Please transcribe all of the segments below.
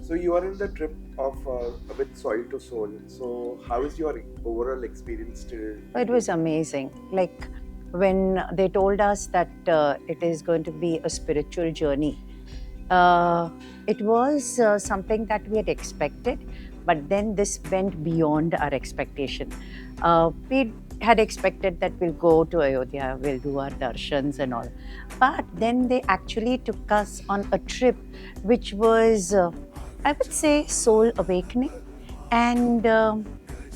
So you are in the trip of with Soil to Soul. So how is your overall experience till It was date? amazing. Like when they told us that it is going to be a spiritual journey, uh, it was something that we had expected, but then this went beyond our expectation. We had expected that we'll go to Ayodhya, we'll do our darshans and all. But then they actually took us on a trip which was, I would say, soul awakening and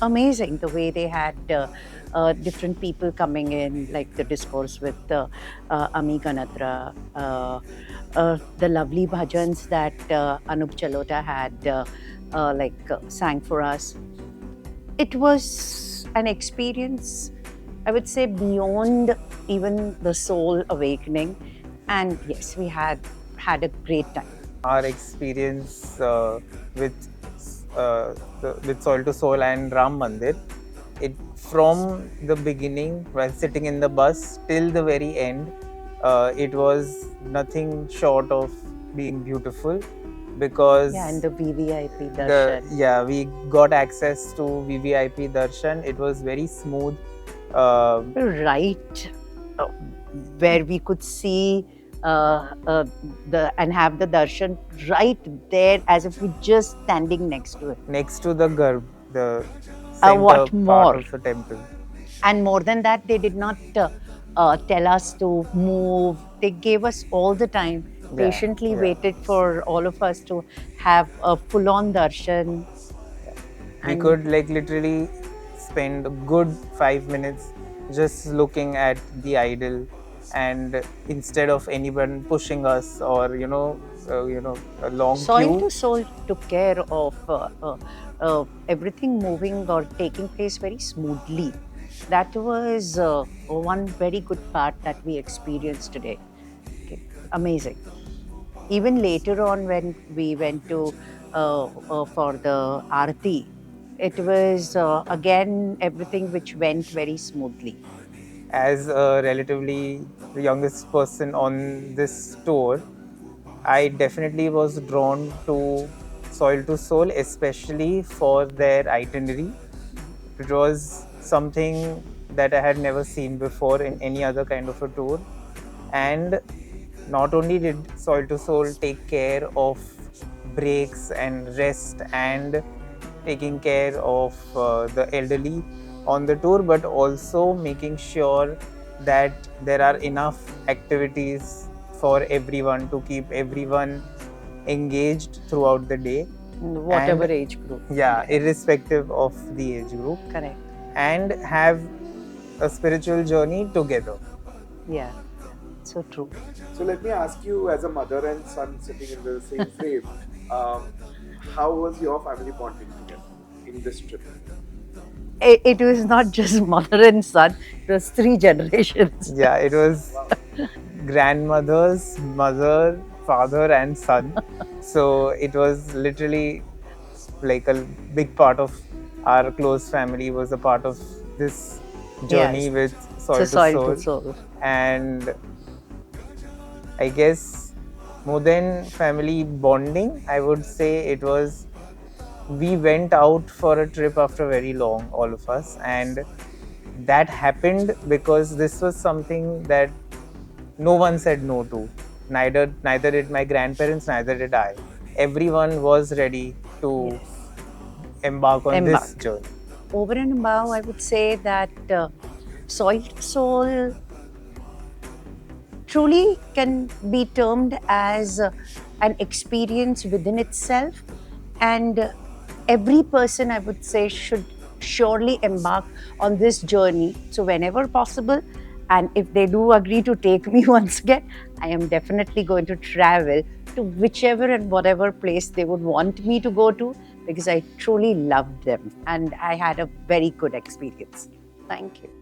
amazing the way they had different people coming in, like the discourse with Ami Ganatra, the lovely bhajans that Anup Chalota had sang for us. It was an experience, I would say, beyond even the soul awakening. And yes, we had a great time. Our experience with with Soil to Soul and Ram Mandir, it from the beginning while sitting in the bus till the very end, it was nothing short of being beautiful because Yeah, and the VVIP the darshan. yeah we got access to VVIP darshan. It was very smooth. Uh, Right, uh, where we could see the and have the darshan right there as if we're just standing next to it. next to the Garbh, the center What part more? of the temple. And more than that, they did not tell us to move. They gave us all the time, Yeah, patiently yeah. waited for all of us to have a full on darshan. We And could like literally spend a good 5 minutes just looking at the idol, and instead of anyone pushing us or a long Soil queue. to Soul took care of everything moving or taking place very smoothly. That was one very good part that we experienced today. Okay. Amazing. Even later on, when we went to for the Aarti, it was again everything which went very smoothly. As a relatively youngest person on this tour, I definitely was drawn to Soil to Soul, especially for their itinerary. It was something that I had never seen before in any other kind of a tour. And not only did Soil to Soul take care of breaks and rest and taking care of the elderly on the tour, but also making sure that there are enough activities for everyone to keep everyone engaged throughout the day. Whatever And age group. yeah, Yes, irrespective of the age group, correct. and have a spiritual journey together. Yeah, so true. So let me ask you, as a mother and son sitting in the same frame, um, how was your family bonding together in this trip? It was not just mother and son, it was three generations. Yeah, it was Wow. grandmother's mother, father, and son. So it was literally like a big part of our close family was a part of this journey Yes, with it's a Soil to soil to Soul. soul. And I guess more than family bonding, I would say it was we went out for a trip after very long, all of us, and that happened because this was something that no one said no to. Neither did my grandparents, neither did I. Everyone was ready to Yes, embark on this embark. journey. Over and above, I would say that soil to soul truly can be termed as an experience within itself. And every person, I would say, should surely embark on this journey. So, whenever possible, and if they do agree to take me once again, I am definitely going to travel to whichever and whatever place they would want me to go to because I truly loved them and I had a very good experience. Thank you.